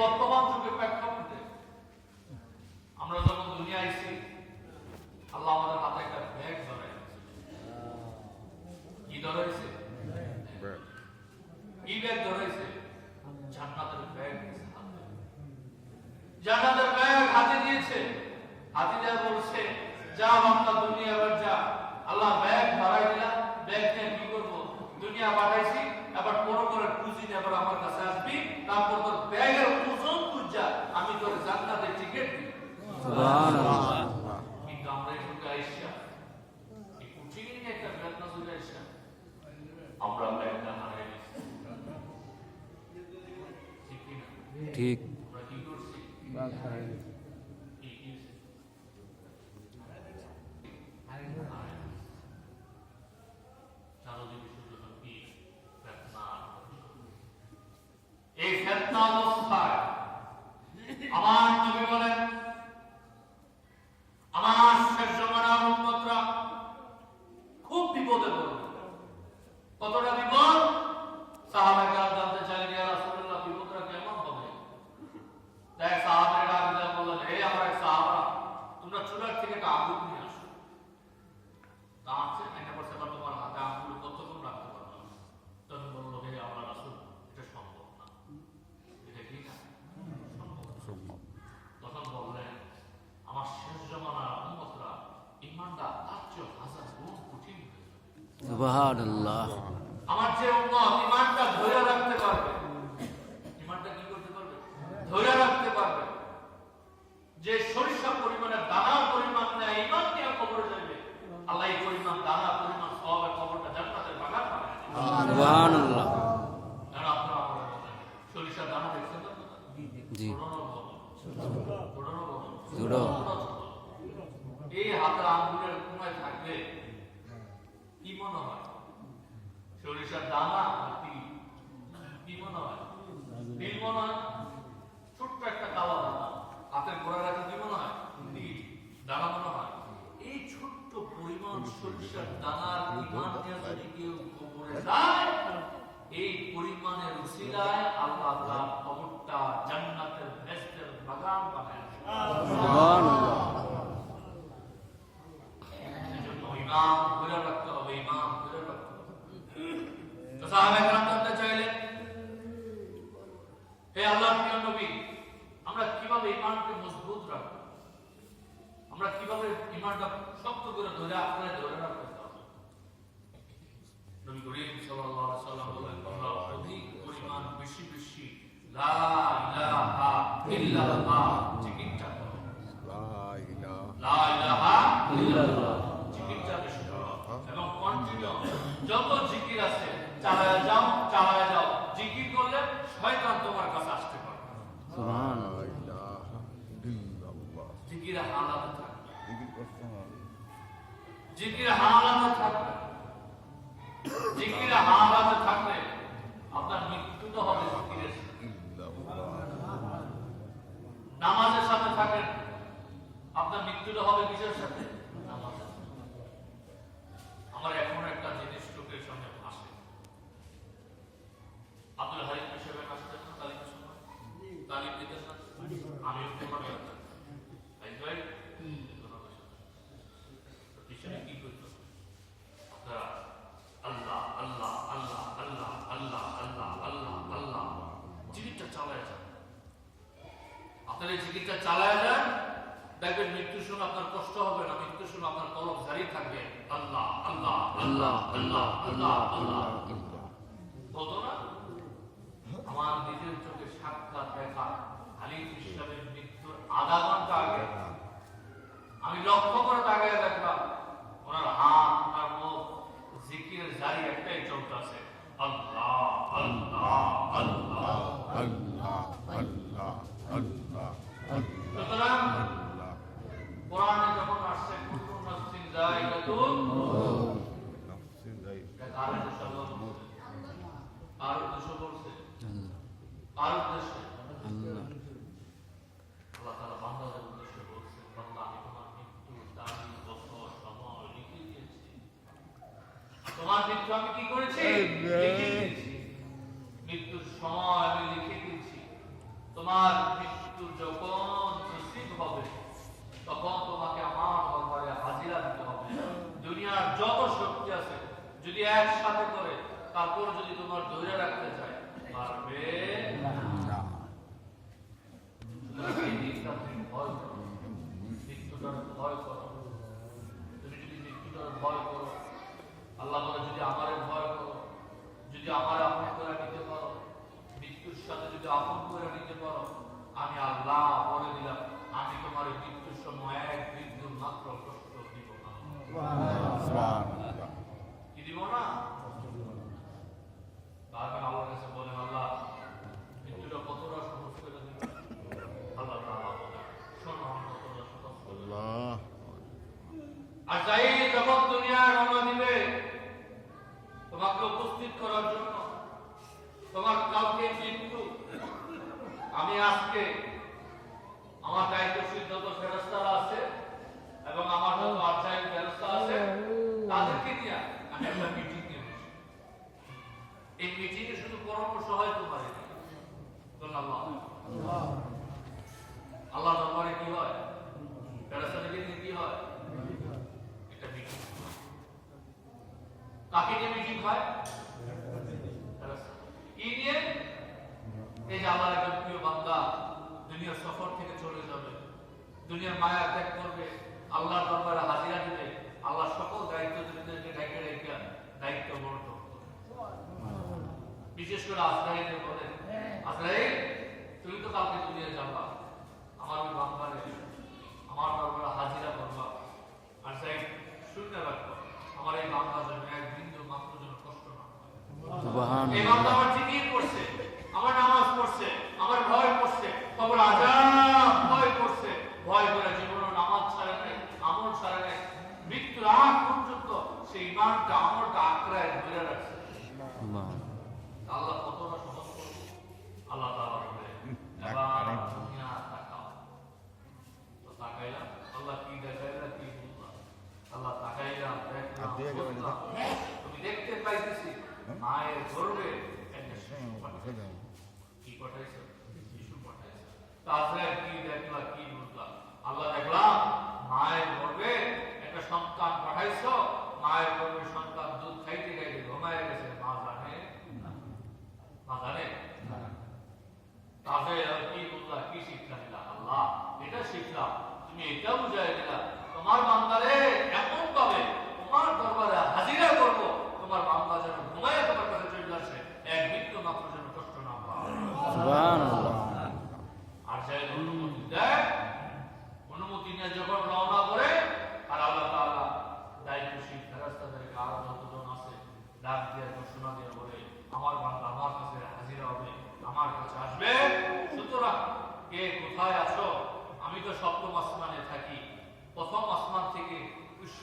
বর্তমান যুগের প্রেক্ষাপটে আমরা যখন দুনিয়ায় এসেছি, আল্লাহ আমাদের হাতে একটা ব্যাগ ধরাই দিয়েছে। কি ধরাইছে? কি ব্যাগ ধরাইছে? জান্নাতের ব্যাগ দিয়েছে হাতে। জান্নাতের ব্যাগ হাতে দিয়েছে। হাতে দেওয়া বলছে, যা বান্দা দুনিয়া এবার যা। আল্লাহ ব্যাগ ধরাই দিলাম, ব্যাগ নিয়ে কি করবো? দুনিয়া পাঠাইছি, এবার বড় করে পুঁজি নিয়ে এবার আমার কাছে আসবি, তারপর তোর ব্যাগের ওজন বুঝা আমি তোর জান্নাতের টিকিট দিই। সুবহানাল্লাহ। কিন্তু আমরা এই যুগে আইসা এই পুঁজি নিয়ে একটা ব্যাগ না চলে আইসা আমরা ব্যাগটা হারাই দিচ্ছি। ঠিক। আমরা কি করছি? ব্যাগ হারাই দিচ্ছি। এই ফিতনা অবস্থায় আমার নবী বলেন, আমার শেষ জামানার উম্মতরা খুব বিপদে পড়বে। কতটা বিপদ? সাহাবায়ে কেরাম জানতে চাইলেন, ইয়া রাসূলুল্লাহ, বিপদটা কেমন হবে? তাই সাহাবায়েরা আগে বললেন, হে আমার সাহাবা, তোমরা চুলার থেকে একটা আগুন নিয়ে আসো। তা আছে একটা বছর তোমার হাতে আগুন কতক্ষণ রাখতে পারবে? তখন বলল, হে আমার রাসূল, এটা সম্ভব না। এটা কি না? সম্ভব। তখন বললেন, আমার শেষ জামানার উম্মতরা ঈমানটা তার চেয়ে হাজার গুণ কঠিন হয়ে যাবে। সুবহানাল্লাহ। আমার যে উম্মত ঈমানটা ধরে রাখতে পারবে, ঈমানটা কি করতে পারবে? ধরে রাখতে পারবে। যে সরিষা পরিমাণের দানার পরিমাণ নেয় ঈমান নিয়ে কবরে যাবে, আল্লাহ এই পরিমাণ দানা পরিমাণ সওয়াবের কবরটা জান্নাতের বাগান বানায় দিবেন। সুবহানাল্লাহ। আর আপনারা আমাকে বলেন, সরিষা দানা দেখছেন তো? জি। ছোট। এই হাতের আঙ্গুলের কোনায় থাকবে, কি মনে হয়? সরিষার দানা কি মনে হয়? তিল মনে হয়? ছোট্ট একটা কালো দানা হাতের গোড়ায় রাখা কি মনে হয়? তিল দানা মনে হয়? এই ছোট্ট পরিমাণ সরিষার দানার ঈমান নিয়ে যদি কেউ কবরে যায়, এই পরিমাণের উসিলায় আল্লাহ তার কবরটা জান্নাতের বেহেশতের বাগান বানায় দেন। সুবহানাল্লাহ। এজন্য ঈমান ধরে রাখতে হবে, ঈমান ধরে রাখতে হবে। তো সাহাবায়ে কেরাম জানতে চাইলেন, হে আল্লাহর প্রিয় নবী, আমরা কিভাবে ঈমানকে মজবুত রাখব? আমরা কিভাবে ঈমানটা শক্ত করে ধরে আঁকড়ে ধরে রাখতে পারব? নবী করিম সাল্লাল্লাহু আলাইহি ওয়াসাল্লাম বলেন, তোমরা অধিক পরিমাণ বেশি বেশি লা ইলাহা ইল্লাল্লাহ জিকিরটা করো। লা ইলাহা ইল্লাল্লাহ জিকিরটা বেশি করো এবং কন্টিনিউ যত জিকির আছে চালায়া যাও। জিকির করলে শয়তান তোমার কাছে আসতে পারবে। সুবহানাল্লাহ। জিকির হালাতে থাকবে, জিকির হালাতে থাকবে, জিকির হালাতে থাকলে আপনার মৃত্যু তো হবে জিকিরের সাথে। নামাজের সাথে থাকেন, আপনার মৃত্যুটা হবে কিসের সাথে? নামাজের সাথে। আমার এখন একটা জিনিস চোখের সামনে আসে। আব্দুল হারিম হিসেবে আসতেন না তালিমের সময়? তালিম দিতেন না? আমি উঠতে পারতাম না। পিছনে কি করতো? আপনারা আল্লাহ আল্লাহ আল্লাহ আল্লাহ আল্লাহ আল্লাহ আল্লাহ আল্লাহ জিকিরটা চালায় যান। আপনার এই জিকিরটা চালায় যান, দেখবেন মৃত্যুর সময় আপনার কষ্ট হবে না, মৃত্যুর সময় আপনার কলব জারি থাকবে। আল্লাহ আল্লাহ আল্লাহ আল্লাহ আল্লাহ আল্লাহ। বলতো না, আমার নিজের চোখে সাক্ষাৎ দেখা হালিম ইসলামের মৃত্যুর আধা ঘন্টা আগে আমি লক্ষ্য করে তাকিয়ে দেখলাম, ওনার হাত, ওনার মুখ জিকিরের জারি একটাই চলতেছে, আল্লাহ আল্লাহ আল্লাহ আল্লাহ আল্লাহ আল্লাহ। সুতরাং কোরআনে যখন আসছে কুল্লু নাফসিন যায়িকাতুল মউত, কার উদ্দেশ্য বলছে? কার উদ্দেশ্য বলছে? কার উদ্দেশ্য? আল্লাহ তাআলা বান্দাদের উদ্দেশ্যে বলছেন, বান্দা আমি তোমার মৃত্যুর তারিখ, বছর, সময় লিখে দিয়েছি। তোমার মৃত্যু আমি কি করেছি? লিখে দিয়েছি। মৃত্যুর সময় আমি লিখে দিয়েছি। তোমার মৃত্যু যখন নসিব হবে তখন তোমাকে আমার দরবারে হাজিরা দিতে হবে। দুনিয়ার যত শক্তি আছে যদি একসাথে করে তারপর যদি তোমার ধৈর্য রাখতে চায় পারবে না। এই দিনটা তুমি ভয় করো, মৃত্যুটার ভয় করো। তুমি যদি মৃত্যুটার ভয় করো, আল্লাহ বলে যদি আমারে ভয় করো, যদি আমার আপন করে নিতে পারো, মৃত্যুর সাথে যদি আপন করে নিতে পারো, আমি আল্লাহ বলে দিলাম আমি তোমার মৃত্যুর সময় এক বিন্দু মাত্র কষ্ট দিব না। কি দিব না? তারপর আল্লাহর কাছে বলেন আল্লাহ মৃত্যুটা কতটা সহজ করে দিবে। আল্লাহ তাআলা বলেন শোনো আমি কতটা সহজ করে দিবো। আর যাই যখন দুনিয়ায় রওনা দিবে তোমাকে উপস্থিত করার জন্য, তোমার কালকে মৃত্যু, আমি আজকে আমার দায়িত্বশীল যত ফেরেশতারা আছে এবং আমার যত আরশাইল ফেরেশতা আছে তাদেরকে নিয়ে আমি একটা মিটিং নিয়ে বসি। এই মিটিংয়ে শুধু পরামর্শ হয় তোমার আল্লাহ দরবারে কি হয়, ফেরেশতাদেরকে নিয়ে কি হয়, একটা মিটিং। কাকে নিয়ে মিটিং হয়? কি নিয়ে? এই যে আল্লাহর একজন প্রিয় বান্দা দুনিয়ার সফর থেকে চলে যাবে, দুনিয়ার মায়া ত্যাগ করবে, আল্লাহর দরবারে হাজিরা দিবে, আল্লাহ সকল দায়িত্বদেরকে ডেকে রেখে দায়িত্ব বর্ণন করবে। বিশেষ করে আজরাইলকে বলে আজরাইল তুমি তো কালকে দুনিয়ায় যাবা, আমার ওই বান্দারে আমার দরবারে হাজিরা করবা, আর যাই শুনতে রাখবো আমার এই বান্দা যেন এক বিন্দু মাত্র যেন কষ্ট না হয়। এই বান্দা আমার জিকির করছে, আমার নামাজ পড়ছে, আমার ভয় করছে, খবর আজাব ভয় করছে, ভয় করে জীবনে নামাজ ছাড়ে নাই, আমল ছাড়ে নাই, মৃত্যুর আগ পর্যন্ত সেই ইমানটা আমলটা আঁকড়ায় ধরে রাখছে। আল্লাহ কতটা সহজ করবে। আল্লাহ তাআলা বলে এবার দুনিয়া তাকাও। তো তাকাইলাম, আল্লাহ কি দেখাইলা কি বললাম, আল্লাহ তাকাইলাম দেখলাম বুঝলাম, তুমি দেখতে পাইতেছি মায়ের গর্ভে একটা শিশু পাঠাইছে। কি পাঠাইছে? শিশু পাঠাইছে। তাছাড়া কি দেখলা কি বুঝলাম, আল্লাহ দেখলাম মায়ের গর্ভে একটা সন্তান পাঠাইছো, মায়ের গর্ভে সন্তান দুধ খাইতে খাইতে ঘুমায় গেছে, মা জানে না, মা জানে না। তাছাড়া কি বুঝলা, কি শিক্ষা দিলা? আল্লাহ এটা শিখলাম, তুমি এটা বুঝাই দিলা তোমার বান্দারে এমন ভাবে তোমার দরবারে হাজিরা করবো তোমার বান্দা যেন ঘুমায় তোমার কাছে চলে আসে, এক মৃত্যু মাত্র যেন কষ্ট না পায়। সুবহানাল্লাহ। আর যাই অনুমতি দেয়, অনুমতি নিয়ে যখন রওনা করে, আর আল্লাহ তাআলা দায়িত্বশীল ফেরেশতাদেরকে আরো যতজন আছে ডাক দিয়ে ঘোষণা দিয়ে বলে আমার বান্দা আমার কাছে হাজিরা হবে, আমার কাছে আসবে। সুতরাং কে কোথায় আছো? আমি তো সপ্তম আসমানে থাকি, প্রথম আসমান থেকে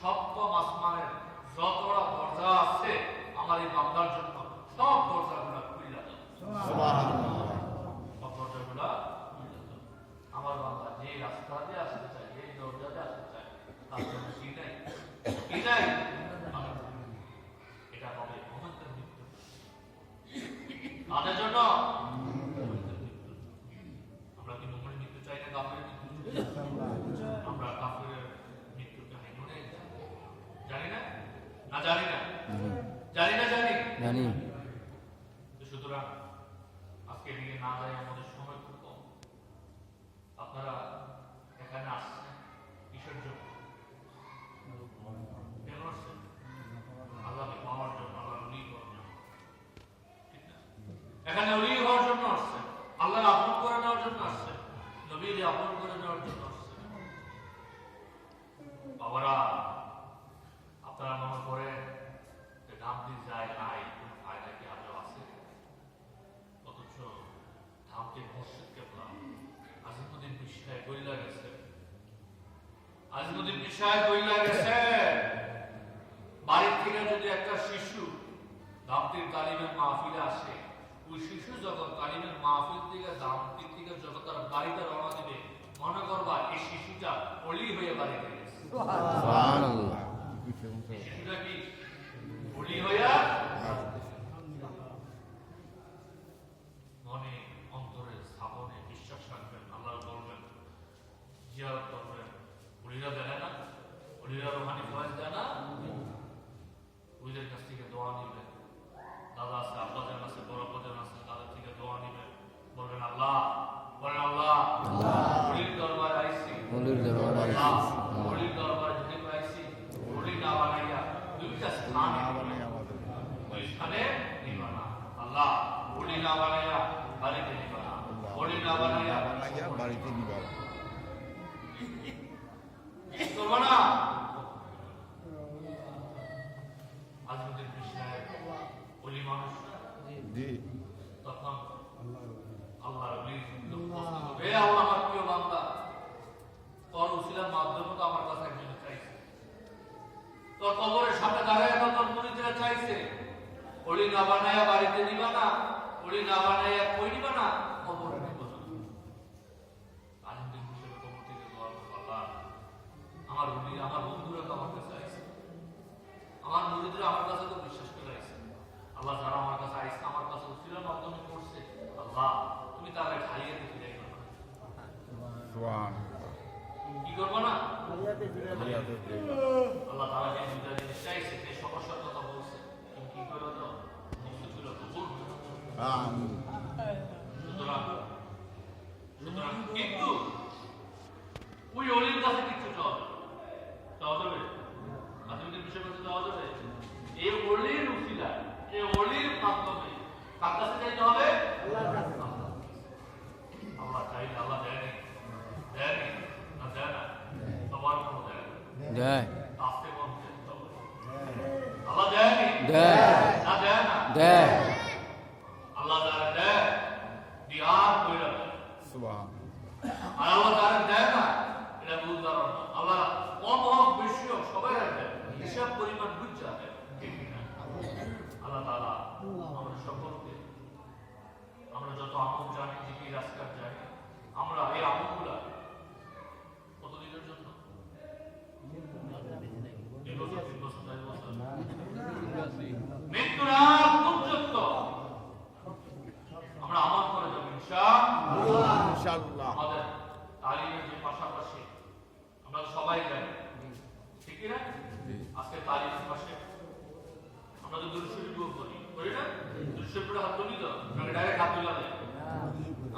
সপ্তম আসমানের যতটা দরজা আছে আমার এই বান্দার জন্য সব দরজাগুলো খুলে দাও। সুবহানাল্লাহ। সব দরজাগুলো খুলে দাও। আমার বান্দা যে রাস্তা দিয়ে আসতে চায়, যে দরজা দিয়ে আসতে চায়, তার জন্য কি নাই? কি নাই? এটা হবে মুহূর্তের মৃত্যু। তাদের জন্য আমরা কি মুহূর্তের মৃত্যু চাই না কাফেরের মৃত্যু? আমরা কাফেরের মৃত্যুটা মনে জানি না? না জানি না? জানি না জানি? জানি। সুতরাং আজকে দিকে না যাই, আমাদের সময় খুব কম। আপনারা এখানে আসছেন কিসের জন্য? কেন আসছেন? আল্লাহকে পাওয়ার জন্য, আল্লাহর ওলি হওয়ার জন্য, ঠিক না? এখানে ওলি হওয়ার জন্য আসছেন, আল্লাহর আপন করে নেওয়ার জন্য আসছেন, নবীর আপন করে নেওয়ার জন্য আসছেন। বাবারা আপনারা মনে করেন যে ধামতির যায় নাই, কোন ফায়দা কি আজও আছে? অথচ ধামতির মসজিদ কেবলা আজিমুদ্দিন বিষয় বইলা গেছে, আজিমুদ্দিন বিষয় বইলা গেছে। বাড়ির থেকে যদি একটা শিশু ধামতির তালিমের মাহফিলে আসে, ওই শিশু যখন তালিমের মাহফিল থেকে ধামতির থেকে যখন তার বাড়িতে রওনা দিবে, মনে করবা এই শিশুটা অলি হয়ে বাড়িতে গেছে। সুবহানাল্লাহ। শিশুটা কি অলি হইয়া মনে অন্তরে স্থাপনে বিশ্বাস জিয়ারত করবেন। উলিরা দেয় না, উলিরা রোহানি ফয়েজ দেয় না, উলিদের কাছ থেকে দোয়া নিবেন। দাদা আছে, আব্বাজান আছে, বড় আব্বাজান আছে, তাদের থেকে দোয়া নিবেন। বলবেন আল্লাহ, বলেন আল্লাহ, উলির দরবারে আইছি, উলির দরবারে আইছি, উলির দরবারে যদি আইছি, উলি না বানাইয়া দুইটা স্থান ওই স্থানে নিবা না। আল্লাহ, উলি না বানাইয়া বাড়িতে নিবা না, উলি না বানাইয়া বাড়িতে নিবা না। করবো না। আজকের বিষয়ে ওলি মানুষ জি তখন আল্লাহর ওলি প্রশ্ন করবে, এ আল্লাহ, আমার প্রিয় বান্দা, তোর উসিলার মাধ্যমে তো আমার কাছে একজন চাইছে, তোর কবরের সামনে দাঁড়ায় তো তোর মুরিদরা চাইছে, ওলি না বানাইয়া বাড়িতে নিবা না, ওলি না বানাইয়া কই নিবা না, কবরে নিব না। আজকের বিষয়ে কবর থেকে দোয়া করবো, আল্লাহ, আমার ওলি, আমার বন্ধুরা তো আমার কাছে আইছে, আমার মুরিদরা আমার কাছে তো বিশ্বাস করে আইছে, আল্লাহ, যারা আমার কাছে আইছে, আমার কাছে উসিলার মাধ্যমে করছে, আল্লাহ, তুমি তাদের খাইয়ে দিতে যাইবে না। সুবহানাল্লাহ। কি করবো না? হায়াতে ফিরে আল্লাহ তাআলা যে দুইটা জিনিস চাইছে, যে সমস্যার কথা বলছে, তুমি কি করে দাও, মুক্তি ছিল কবুল। আমিন। সুতরাং কিন্তু ওই অলির কাছে কিছু চাওয়া যাবে, আধুনিক বিষয় কাছে চাওয়া যাবে। এই অলির উসিলা, এই অলির মাধ্যমে কার কাছে চাইতে হবে? আল্লাহ চাইলে আল্লাহ দেয়নি, দেয়নি না, দেয় না, সবার কোনো দেয় না। দেয় আস্তে বলতে আল্লাহ দেয়নি, দেয় না দেয় না, দেয় আল্লাহ যারা দেয় দিয়ার কইরা দেয়, সুবহানাল্লাহ। আর আল্লাহ যারা দেয় না এটা বুঝদার না। আল্লাহ কম হোক বেশি হোক সবাই দেয়, হিসাব পরিমাণ বুঝা দেয়, ঠিক না? আল্লাহ তাআলা আমাদের সকলকে, আমরা যত আমল জানি, জিকির আজকার জানি, আমরা এই আমলগুলা কতদিনের জন্য? 2 বছর, 3 বছর, 4 বছর, মৃত্যুর আগ পর্যন্ত আমরা আমল করে যাবো ইনশাআল্লাহ। ইনশাআল্লাহ। আমাদের তালিমের যে পাশাপাশি আমরা সবাই জানি, ঠিক না? আজকে তালিমের পাশে আমরা তো দুরূদ শরীফ পড়ি, করি না? দুরূদ শরীফের হাত তুলি তো, আমরা ডাইরেক্ট হাত তুলা দেয়।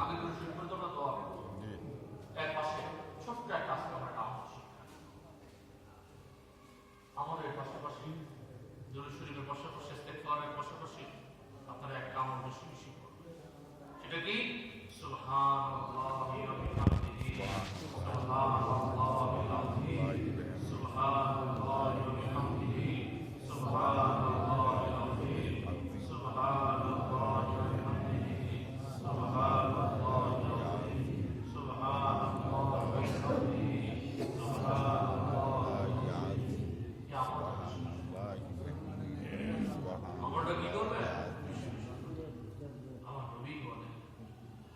আগে দুরূদ শরীফ পড়তে আমরা দোয়া করব। এক পাশে ছোট্ট একটা আজকে আমরা আমল শিক্ষা, আমাদের পাশাপাশি দুরূদ শরীফের পাশাপাশি ইস্তেগফারের পাশাপাশি আপনারা একটা আমল বেশি বেশি করবেন। সেটা কি? সুবহানাল্লাহি ওয়া বিহামদিহি, সুবহানাল্লাহিল আযীম, সুবহানাল্লাহি ওয়া বিহামদিহি, সুবহানাল্লাহিল আযীম, সুবহানাল্লাহি ওয়া বিহামদিহি, সুবহানাল্লাহিল আযীম, সুবহানাল্লাহি ওয়া বিহামদিহি, সুবহানাল্লাহিল আযীম। ইয়া আমলটা কি করবে? আমার নবী বলেন,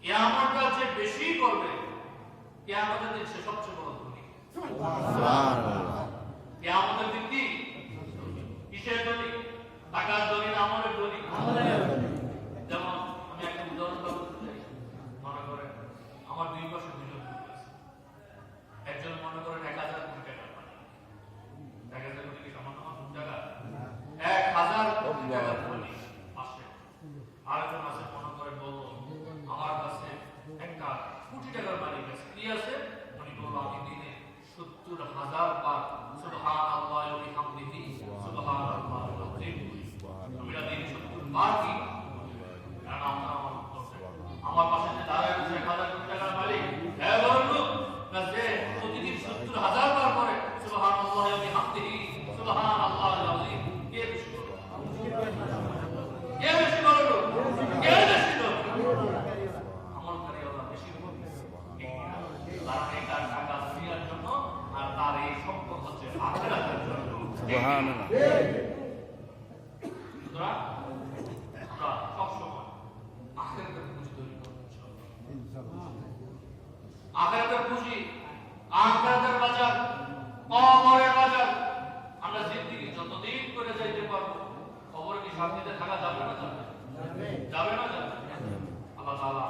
এই আমলটা যে বেশি করবে, কিয়ামতের দিন সে সবচেয়ে বড় ধনী। সুবহানাল্লাহ। কিয়ামতের দিন কি কিসের ধনী? টাকার ধনী না আমলের ধনী? যেমন আমি একটা উদাহরণ বলতে চাই। মনে করেন আমার দুই পাশে দুজন লোক আছে, একজন মনে করেন 1000 কোটি টাকার মালিক, 1000 কোটি কি সামান্য টাকা? 1000 কোটি টাকার মালিক পাশে আরেকজন আছে, মনে করেন বলবো আমার কাছে একটা কোটি টাকার মালিক আছে, কি আছে? উনি বলবো আমি দিনে 70,000 বার সুবহানাল্লাহি ওয়া বিহামদিহি, সুবহানাল্লাহিল আযীম। আমি না দিনে 70 বার কি? কারণ আমার আমার পাশে যে দাঁড়ায় আছে 1000 কোটি টাকার মালিক, হ্যাঁ বলুন না, যে প্রতিদিন 70,000 বার করে সুবহানাল্লাহি ওয়া বিহামদিহি, সুবহানাল্লাহিল আযীম, কে বেশি করবে? কে বেশি করবে? কে বেশি করবে? আমলকারী আল্লাহ বেশি করবে। কারণ এটা টাকা দুনিয়ার জন্য, আর তার এই সম্পদ হচ্ছে আখিরাতের জন্য। সুবহানাল্লাহ। সুতরাং আমরা সবসময় আখিরাতের পুঁজি তৈরি করব ইনশাআল্লাহ। আখিরাতের পুঁজি, আখিরাতের বাজার, কবরের বাজার। আমরা জিন্দেগি যতদিন করে যাইতে পারবো, কবরে কি শান্তিতে থাকা যাবে না? যাবে না? যাবে। আল্লাহ তাআলা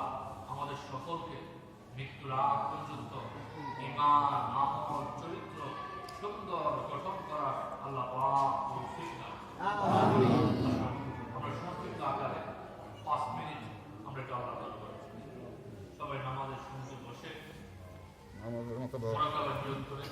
আমাদের সকলকে মৃত্যুর আগ পর্যন্ত ইমান, আমল, চরিত্র সুন্দর গঠন করা আল্লাহ পাক তৌফিক দান করুন। আমরা সংক্ষিপ্ত আকারে 5 মিনিট আমরা একটু আল্লাহ তাআলা করি। সবাই নামাজের শুনতে বসে আমাদের মতো মোরাকাবা নিয়ত করে